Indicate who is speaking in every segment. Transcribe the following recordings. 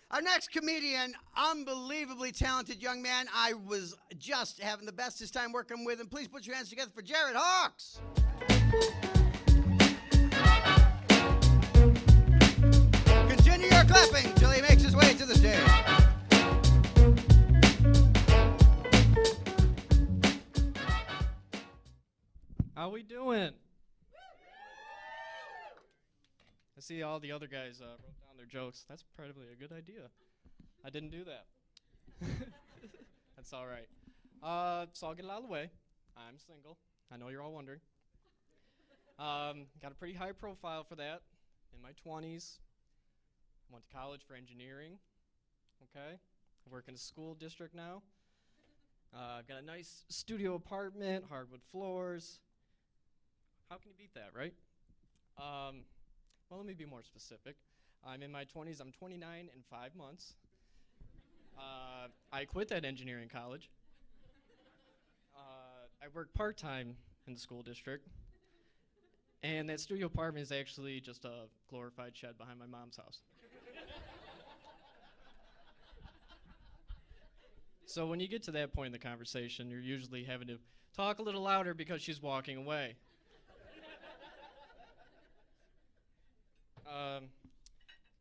Speaker 1: Our next comedian, unbelievably talented young man. I was just having the bestest time working with him. Please put your hands together for Jared Hawks. Continue your clapping till he makes his way to the stage.
Speaker 2: How we doing? I see all the other guys wrote down their jokes. That's probably a good idea. I didn't do that. That's all right. So I'll get it out of the way. I'm single. I know you're all wondering. Got a pretty high profile for that. In my 20s. Went to college for engineering. Okay. I work in a school district now. Got a nice studio apartment, hardwood floors. How can you beat that, right? Well, let me be more specific. I'm in my 20s. I'm 29 in 5 months. I quit that engineering college. I work part-time in the school district. And that studio apartment is actually just a glorified shed behind my mom's house. So when you get to that point in the conversation, you're usually having to talk a little louder because she's walking away.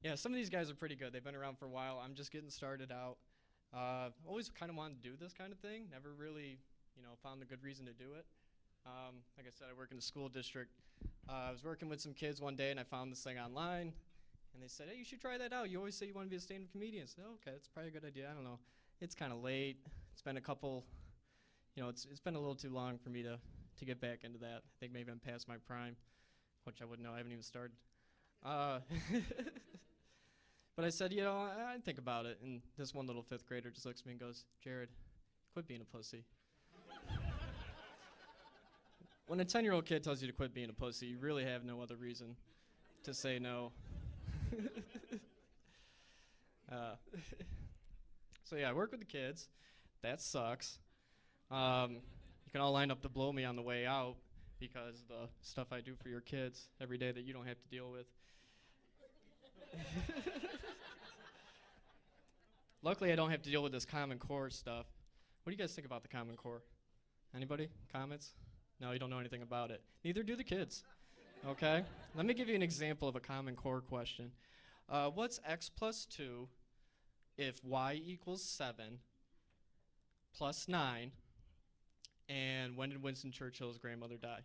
Speaker 2: Yeah, some of these guys are pretty good. They've been around for a while. I'm just getting started out. Always kind of wanted to do this kind of thing. Never really, found a good reason to do it. Like I said, I work in the school district. I was working with some kids one day, and I found this thing online. And they said, hey, you should try that out. You always say you want to be a stand-up comedian. I said, oh, okay, that's probably a good idea. I don't know. It's kind of late. It's been a couple, it's been a little too long for me to get back into that. I think maybe I'm past my prime, which I wouldn't know. I haven't even started. But I said, I'd think about it. And this one little 5th grader just looks at me and goes, Jared, quit being a pussy. When a 10-year-old kid tells you to quit being a pussy, you really have no other reason to say no. So yeah, I work with the kids. That sucks. You can all line up to blow me on the way out because the stuff I do for your kids every day that you don't have to deal with. Luckily, I don't have to deal with this Common Core stuff. What do you guys think about the Common Core? Anybody? Comments? No, you don't know anything about it. Neither do the kids. Okay? Let me give you an example of a Common Core question. What's x plus 2 if y equals 7 plus 9, and when did Winston Churchill's grandmother die?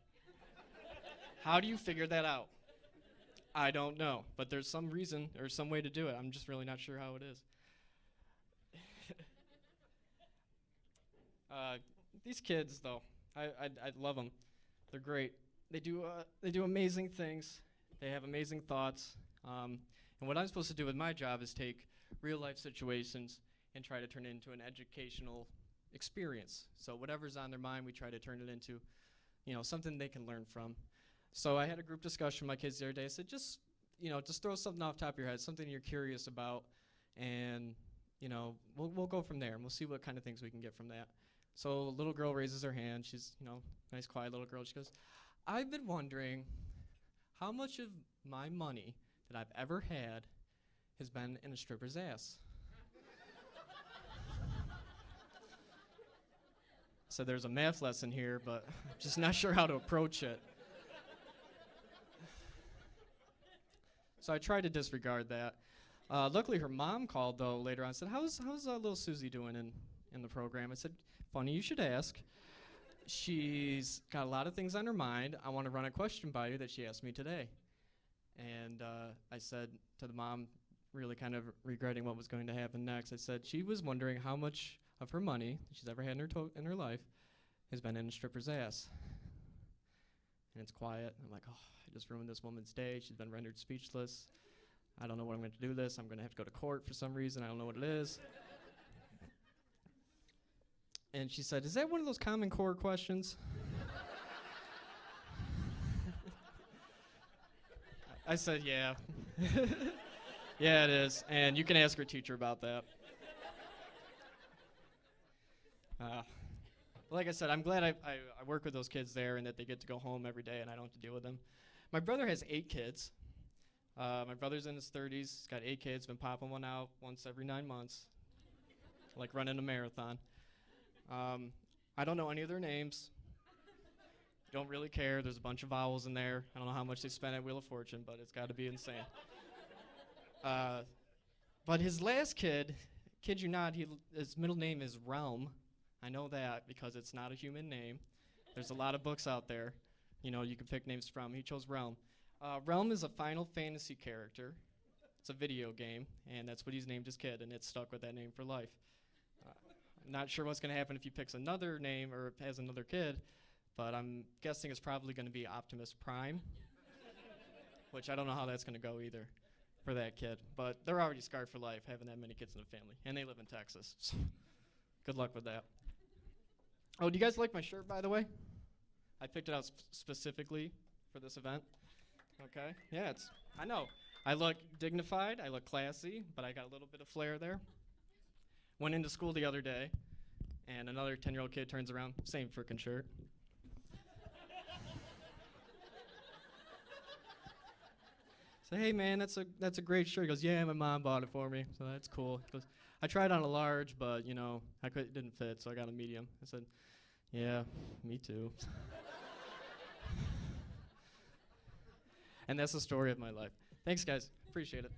Speaker 2: How do you figure that out? I don't know, but there's some reason or some way to do it. I'm just really not sure how it is. These kids, though, I love them. They're great. They do amazing things. They have amazing thoughts. And what I'm supposed to do with my job is take real life situations and try to turn it into an educational experience. So whatever's on their mind, we try to turn it into, something they can learn from. So I had a group discussion with my kids the other day. I said, just throw something off the top of your head, something you're curious about, and, we'll go from there, and we'll see what kind of things we can get from that. So a little girl raises her hand. She's, nice, quiet little girl. She goes, I've been wondering how much of my money that I've ever had has been in a stripper's ass. So there's a math lesson here, but I'm just not sure how to approach it. So I tried to disregard that. Luckily, her mom called, though, later on and said, how's little Susie doing in the program? I said, funny you should ask. She's got a lot of things on her mind. I want to run a question by you that she asked me today. And I said to the mom, really kind of regretting what was going to happen next, I said she was wondering how much of her money she's ever had in her life has been in a stripper's ass. And it's quiet. I'm like, oh, I just ruined this woman's day. She's been rendered speechless. I don't know what I'm going to do this. I'm going to have to go to court for some reason. I don't know what it is. And she said, is that one of those Common Core questions? I said, yeah. Yeah, it is. And you can ask your teacher about that. Like I said, I'm glad I work with those kids there and that they get to go home every day and I don't have to deal with them. My brother has 8 kids. My brother's in his 30s. He's got 8 kids. Been popping one out once every 9 months, like running a marathon. I don't know any of their names. Don't really care. There's a bunch of vowels in there. I don't know how much they spent at Wheel of Fortune, but it's got to be insane. But his last kid, kid you not, his middle name is Realm. I know that because it's not a human name. There's a lot of books out there, you can pick names from. He chose Realm. Realm is a Final Fantasy character. It's a video game, and that's what he's named his kid, and it's stuck with that name for life. I'm not sure what's going to happen if he picks another name or has another kid, but I'm guessing it's probably going to be Optimus Prime, which I don't know how that's going to go either for that kid. But they're already scarred for life, having that many kids in the family, and they live in Texas. So good luck with that. Oh, do you guys like my shirt, by the way? I picked it out specifically for this event. Okay, yeah, I know. I look dignified, I look classy, but I got a little bit of flair there. Went into school the other day, and another 10-year-old kid turns around, same frickin' shirt. Say, hey man, that's a great shirt. He goes, yeah, my mom bought it for me, so that's cool. He goes, I tried on a large, but it didn't fit, so I got a medium. I said, yeah, me too. And that's the story of my life. Thanks, guys. Appreciate it.